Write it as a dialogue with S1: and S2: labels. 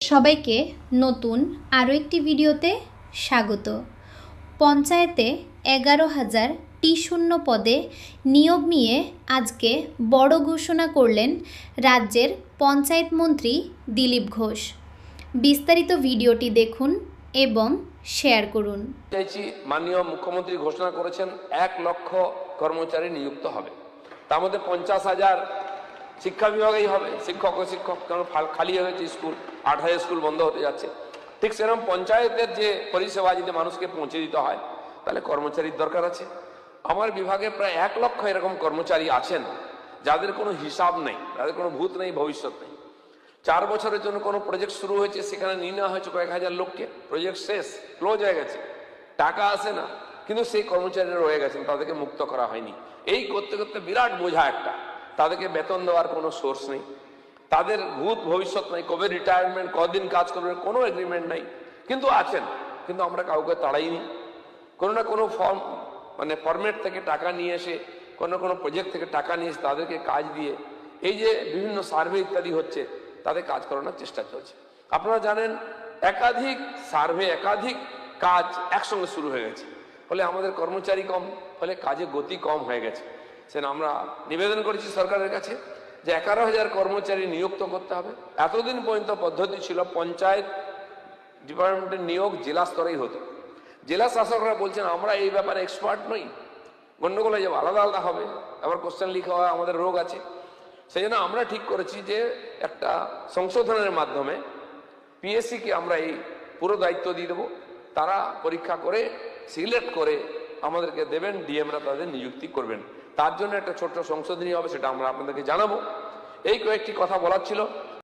S1: সবাইকে নতুন আরও একটি ভিডিওতে স্বাগত। পঞ্চায়েতে 11,000 টি শূন্য পদে নিয়োগ নিয়ে আজকে বড় ঘোষণা করলেন রাজ্যের পঞ্চায়েত মন্ত্রী দিলীপ ঘোষ। বিস্তারিত ভিডিওটি দেখুন এবং শেয়ার করুন।
S2: মাননীয় মুখ্যমন্ত্রী ঘোষণা করেছেন 1 লক্ষ কর্মচারী নিযুক্ত হবে, তার মধ্যে 50,000 শিক্ষা বিভাগেই হবে, শিক্ষক ও শিক্ষক, কারণ খালি হয়ে গেছে স্কুল, 8,000 স্কুল বন্ধ হতে যাচ্ছে। ঠিক সেরকম পঞ্চায়েতের যে পরিষেবা যদি মানুষকে পৌঁছে দিতে হয় তাহলে কর্মচারীর দরকার আছে। আমার বিভাগে প্রায় 1 লক্ষ এরকম কর্মচারী আছেন যাদের কোনো হিসাব নেই, তাদের কোনো ভূত নেই, ভবিষ্যৎ নেই। 4 বছরের জন্য কোনো প্রজেক্ট শুরু হয়েছে, সেখানে নিয়ে নেওয়া হয়েছে কয়েক হাজার লোককে, প্রজেক্ট শেষ, ক্লোজ হয়ে গেছে, টাকা আসে না, কিন্তু সেই কর্মচারীরা রয়ে গেছেন, তাদেরকে মুক্ত করা হয়নি। এই করতে করতে বিরাট বোঝা একটা, তাদেরকে বেতন দেওয়ার কোনো সোর্স নেই, তাদের ভূত ভবিষ্যৎ নেই, কবে রিটায়ারমেন্ট, কদিন কাজ করবে কোনো এগ্রিমেন্ট নেই, কিন্তু আছেন, কিন্তু আমরা কাউকে তাড়াইনি। কোনো না কোনো ফরম্যাট থেকে টাকা নিয়ে এসে, কোনো প্রজেক্ট থেকে টাকা নিয়ে এসে তাদেরকে কাজ দিয়ে, এই যে বিভিন্ন সার্ভে ইত্যাদি হচ্ছে, তাদের কাজ করানোর চেষ্টা চলছে। আপনারা জানেন একাধিক সার্ভে, একাধিক কাজ একসঙ্গে শুরু হয়ে গেছে, ফলে আমাদের কর্মচারী কম, ফলে কাজে গতি কম হয়ে গেছে। সেটা আমরা নিবেদন করেছি সরকারের কাছে যে 11,000 কর্মচারী নিযুক্ত করতে হবে। এতদিন পর্যন্ত পদ্ধতি ছিল পঞ্চায়েত ডিপার্টমেন্টের নিয়োগ জেলা স্তরেই হতো। জেলা শাসকরা বলছেন আমরা এই ব্যাপারে এক্সপার্ট নই, গণ্ডগোল হয়ে যাবে, আলাদা আলাদা হবে, আবার কোশ্চেন লিখা হয়, আমাদের রোগ আছে। সেই জন্য আমরা ঠিক করেছি যে একটা সংশোধনের মাধ্যমে পিএসসিকে আমরা এই পুরো দায়িত্ব দিয়ে দেবো, তারা পরীক্ষা করে সিলেক্ট করে আমাদেরকে দেবেন, ডিএমরা তাদের নিযুক্তি করবেন। তার জন্য একটা ছোট্ট সংশোধনী হবে, সেটা আমরা আপনাদেরকে জানাবো। এই কয়েকটি কথা বলার ছিল।